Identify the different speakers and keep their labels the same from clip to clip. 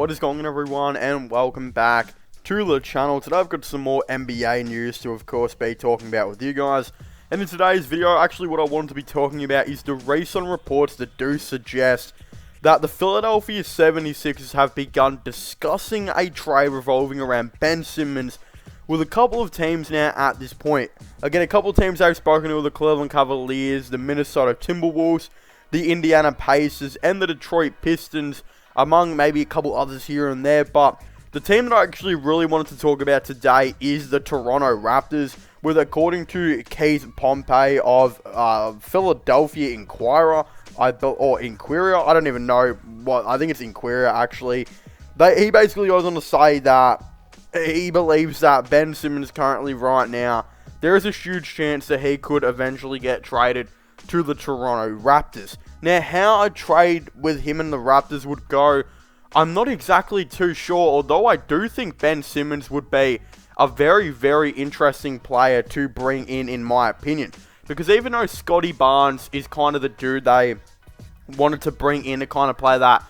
Speaker 1: What is going on, everyone, and welcome back to the channel. Today I've got some more NBA news to of course be talking about with you guys. And in today's video, actually what I wanted to be talking about is the recent reports that do suggest that the Philadelphia 76ers have begun discussing a trade revolving around Ben Simmons with a couple of teams now at this point. Again, a couple of teams I've spoken to are the Cleveland Cavaliers, the Minnesota Timberwolves, the Indiana Pacers, and the Detroit Pistons, among maybe a couple others here and there. But the team that I actually really wanted to talk about today is the Toronto Raptors, with, according to Keith Pompey of Philadelphia Inquirer, Inquirer, I don't even know what, I think it's Inquirer actually. He basically goes on to say that he believes that Ben Simmons currently right now, there is a huge chance that he could eventually get traded to the Toronto Raptors. Now, how a trade with him and the Raptors would go, I'm not exactly too sure, although I do think Ben Simmons would be a very, very interesting player to bring in my opinion. Because even though Scotty Barnes is kind of the dude they wanted to bring in to kind of play that,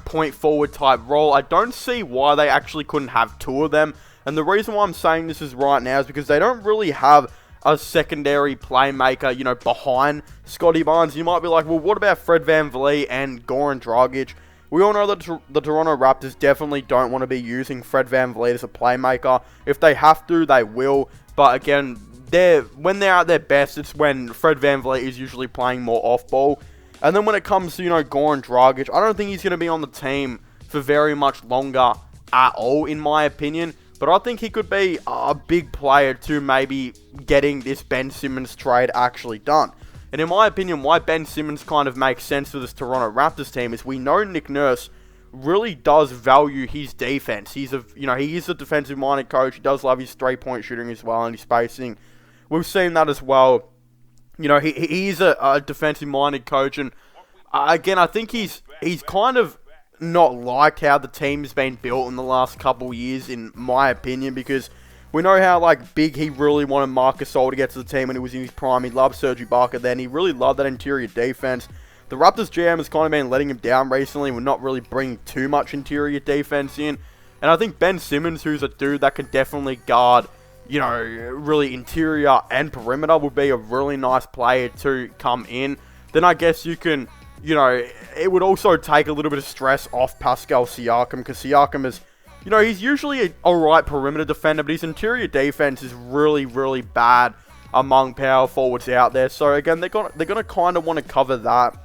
Speaker 1: point forward type role, I don't see why they actually couldn't have two of them. And the reason why I'm saying this is right now is because they don't really have a secondary playmaker, behind Scotty Barnes. You might be like, well, what about Fred VanVleet and Goran Dragic? We all know that the Toronto Raptors definitely don't want to be using Fred VanVleet as a playmaker. If they have to, they will. But again, when they're at their best, it's when Fred VanVleet is usually playing more off-ball. And then when it comes to, Goran Dragic, I don't think he's going to be on the team for very much longer at all, in my opinion. But I think he could be a big player to maybe getting this Ben Simmons trade actually done. And in my opinion, why Ben Simmons kind of makes sense for this Toronto Raptors team is we know Nick Nurse really does value his defense. He is a defensive-minded coach. He does love his three-point shooting as well and his spacing. We've seen that as well. He is a defensive-minded coach, and again, I think he's kind of not liked how the team's been built in the last couple of years, in my opinion, because we know how big he really wanted Marc Gasol to get to the team when he was in his prime. He loved Serge Ibaka then. He really loved that interior defense. The Raptors GM has kind of been letting him down recently. We're not really bringing too much interior defense in. And I think Ben Simmons, who's a dude that can definitely guard, really interior and perimeter, would be a really nice player to come in. Then I guess you can, it would also take a little bit of stress off Pascal Siakam, because Siakam is, he's usually an alright perimeter defender, but his interior defense is really, really bad among power forwards out there. So again, they're gonna kind of want to cover that,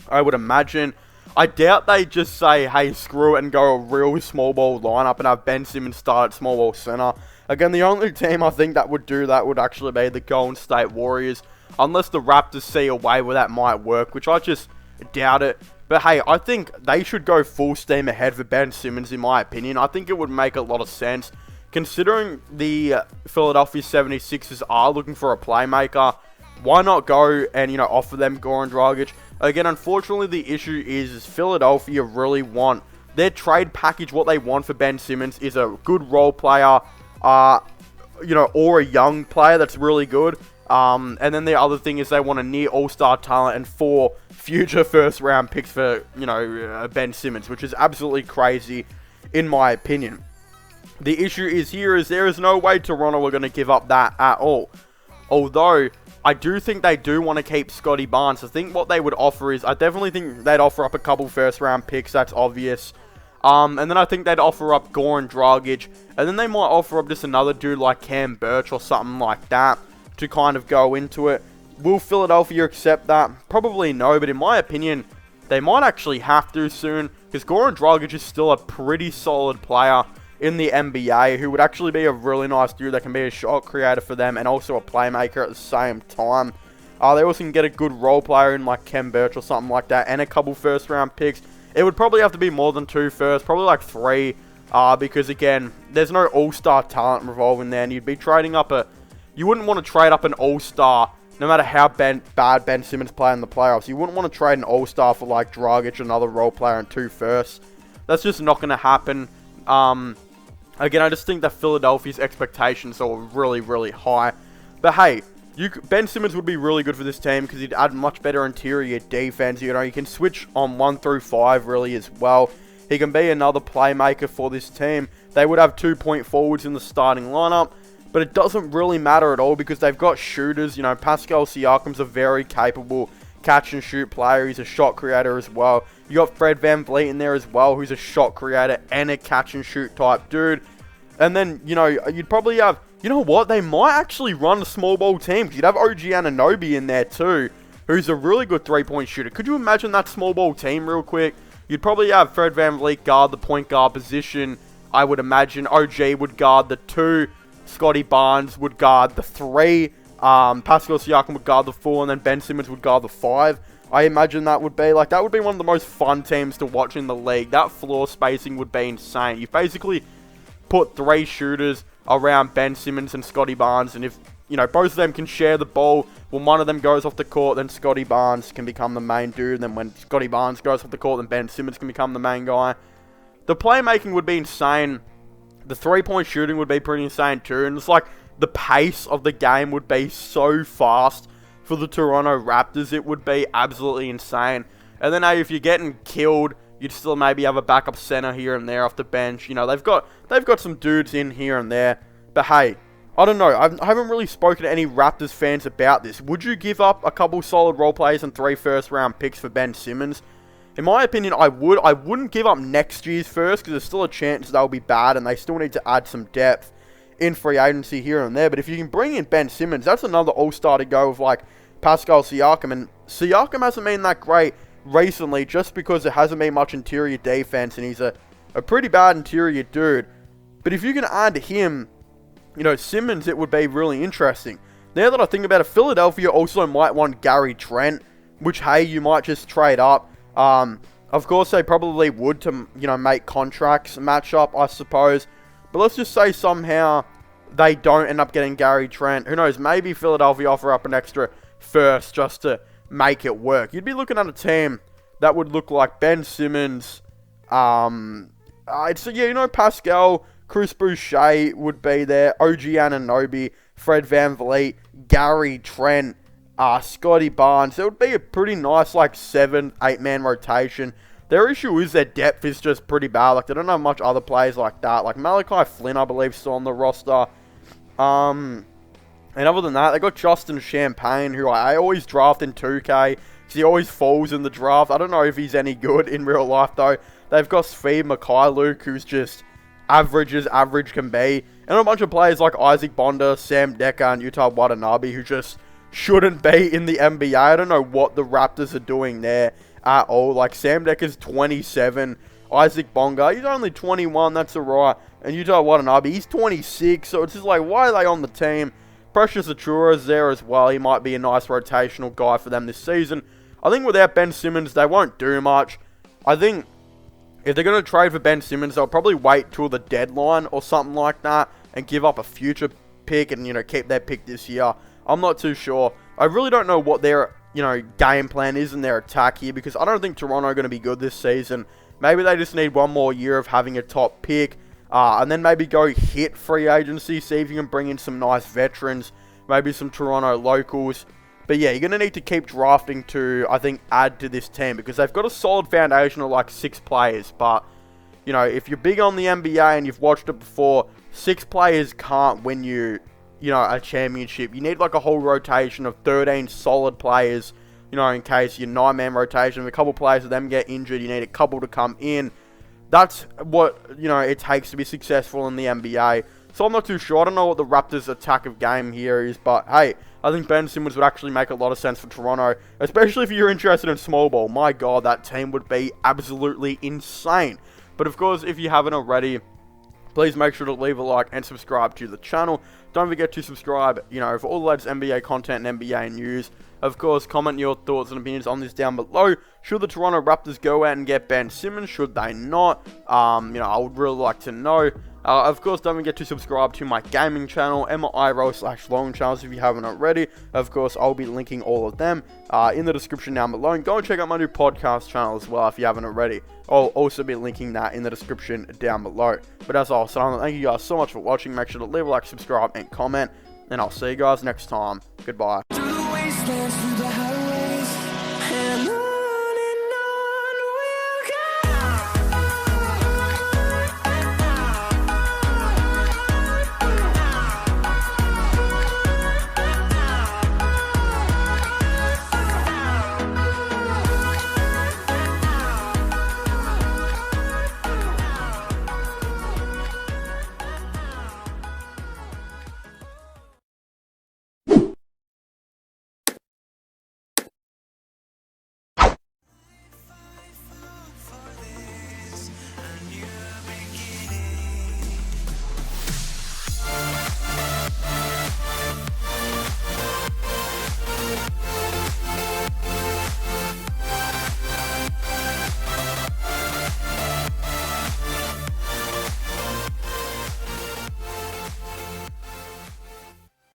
Speaker 1: I would imagine. I doubt they just say, hey, screw it, and go a real small ball lineup and have Ben Simmons start at small ball center. Again, the only team I think that would do that would actually be the Golden State Warriors, unless the Raptors see a way where that might work, which I just doubt it. But hey, I think they should go full steam ahead for Ben Simmons, in my opinion. I think it would make a lot of sense, considering the Philadelphia 76ers are looking for a playmaker. Why not go and, offer them Goran Dragic? Again, unfortunately, the issue is Philadelphia really want their trade package. What they want for Ben Simmons is a good role player, or a young player that's really good. And then the other thing is they want a near all-star talent and 4 future first-round picks for, Ben Simmons, which is absolutely crazy, in my opinion. The issue is there is no way Toronto are going to give up that at all. Although, I do think they do want to keep Scotty Barnes. I think what they would offer is, I definitely think they'd offer up a couple first-round picks, that's obvious. And then I think they'd offer up Goran Dragic, and then they might offer up just another dude like Cam Birch or something like that to kind of go into it. Will Philadelphia accept that? Probably no, but in my opinion, they might actually have to soon, because Goran Dragic is still a pretty solid player in the NBA, who would actually be a really nice dude that can be a shot creator for them and also a playmaker at the same time. They also can get a good role player in like Cam Birch or something like that, and a couple first round picks. It would probably have to be more than 2 first, probably like 3, because again, there's no all-star talent revolving there, and you'd be trading up you wouldn't want to trade up an all-star, no matter how bad Ben Simmons play in the playoffs. You wouldn't want to trade an all-star for like Dragic, another role player, and 2 firsts. That's just not going to happen. Again, I just think that Philadelphia's expectations are really, really high. But hey, Ben Simmons would be really good for this team because he'd add much better interior defense. You can switch on 1 through 5 really as well. He can be another playmaker for this team. They would have 2-point forwards in the starting lineup, but it doesn't really matter at all because they've got shooters. You know, Pascal Siakam's a very capable catch-and-shoot player. He's a shot creator as well. You got Fred VanVleet in there as well, who's a shot creator and a catch-and-shoot type dude. And then, you know, you'd probably have... You know what? They might actually run a small ball team because you'd have OG Anunoby in there too, who's a really good three-point shooter. Could you imagine that small ball team real quick? You'd probably have Fred VanVleet guard the point guard position. I would imagine OG would guard the 2. Scotty Barnes would guard the 3. Pascal Siakam would guard the 4. And then Ben Simmons would guard the 5. I imagine that would be that would be one of the most fun teams to watch in the league. That floor spacing would be insane. You've basically put 3 shooters around Ben Simmons and Scotty Barnes, and if, you know, both of them can share the ball, when one of them goes off the court, then Scotty Barnes can become the main dude, and then when Scotty Barnes goes off the court, then Ben Simmons can become the main guy. The playmaking would be insane. The 3-point shooting would be pretty insane too, and it's like, the pace of the game would be so fast for the Toronto Raptors. It would be absolutely insane. And then, hey, if you're getting killed, you'd still maybe have a backup center here and there off the bench. You know, they've got some dudes in here and there. But hey, I don't know. I haven't really spoken to any Raptors fans about this. Would you give up a couple solid role players and 3 first-round picks for Ben Simmons? In my opinion, I would. I wouldn't give up next year's first because there's still a chance they'll be bad and they still need to add some depth in free agency here and there. But if you can bring in Ben Simmons, that's another all-star to go with like Pascal Siakam. And Siakam hasn't been that great recently just because there hasn't been much interior defense and he's a pretty bad interior dude. But if you can add him, you know, Simmons, it would be really interesting. Now that I think about it, Philadelphia also might want Gary Trent, which, hey, you might just trade up. Of course, they probably would to, you know, make contracts match up, I suppose. But let's just say somehow they don't end up getting Gary Trent. Who knows? Maybe Philadelphia offer up an extra first just to make it work. You'd be looking at a team that would look like Ben Simmons. You know, Pascal, Chris Boucher would be there. OG Anunoby, Fred VanVleet, Gary Trent, Scotty Barnes. It would be a pretty nice, like, 7-8-man rotation. Their issue is their depth is just pretty bad. Like, they don't have much other players like that. Like, Malachi Flynn, I believe, still on the roster. And other than that, they got Justin Champagne, who I always draft in 2K, because he always falls in the draft. I don't know if he's any good in real life, though. They've got Svi Mikhailuk, who's just average as average can be. And a bunch of players like Isaac Bonda, Sam Dekker, and Yuta Watanabe, who just shouldn't be in the NBA. I don't know what the Raptors are doing there at all. Like, Sam Decker's 27. Isaac Bonga, he's only 21, that's alright. And Yuta Watanabe, he's 26. So it's just like, why are they on the team? Precious Achiuwa's there as well. He might be a nice rotational guy for them this season. I think without Ben Simmons, they won't do much. I think if they're going to trade for Ben Simmons, they'll probably wait till the deadline or something like that and give up a future pick and, you know, keep their pick this year. I'm not too sure. I really don't know what their, you know, game plan is in their attack here because I don't think Toronto are going to be good this season. Maybe they just need one more year of having a top pick. And then maybe go hit free agency, see if you can bring in some nice veterans, maybe some Toronto locals. But yeah, you're going to need to keep drafting to, I think, add to this team because they've got a solid foundation of like 6 players. But, you know, if you're big on the NBA and you've watched it before, 6 players can't win you, you know, a championship. You need like a whole rotation of 13 solid players, you know, in case your 9-man rotation, if a couple players of them get injured, you need a couple to come in. That's what, you know, it takes to be successful in the NBA. So I'm not too sure. I don't know what the Raptors' attack of game here is. But, hey, I think Ben Simmons would actually make a lot of sense for Toronto. Especially if you're interested in small ball. My God, that team would be absolutely insane. But, of course, if you haven't already, please make sure to leave a like and subscribe to the channel. Don't forget to subscribe, you know, for all the latest NBA content and NBA news. Of course, comment your thoughts and opinions on this down below. Should the Toronto Raptors go out and get Ben Simmons? Should they not? You know, I would really like to know. Of course, don't forget to subscribe to my gaming channel, MIRO/long channels if you haven't already. Of course, I'll be linking all of them in the description down below. And go and check out my new podcast channel as well if you haven't already. I'll also be linking that in the description down below. But as all said, thank you guys so much for watching. Make sure to leave a like, subscribe, and comment. And I'll see you guys next time. Goodbye.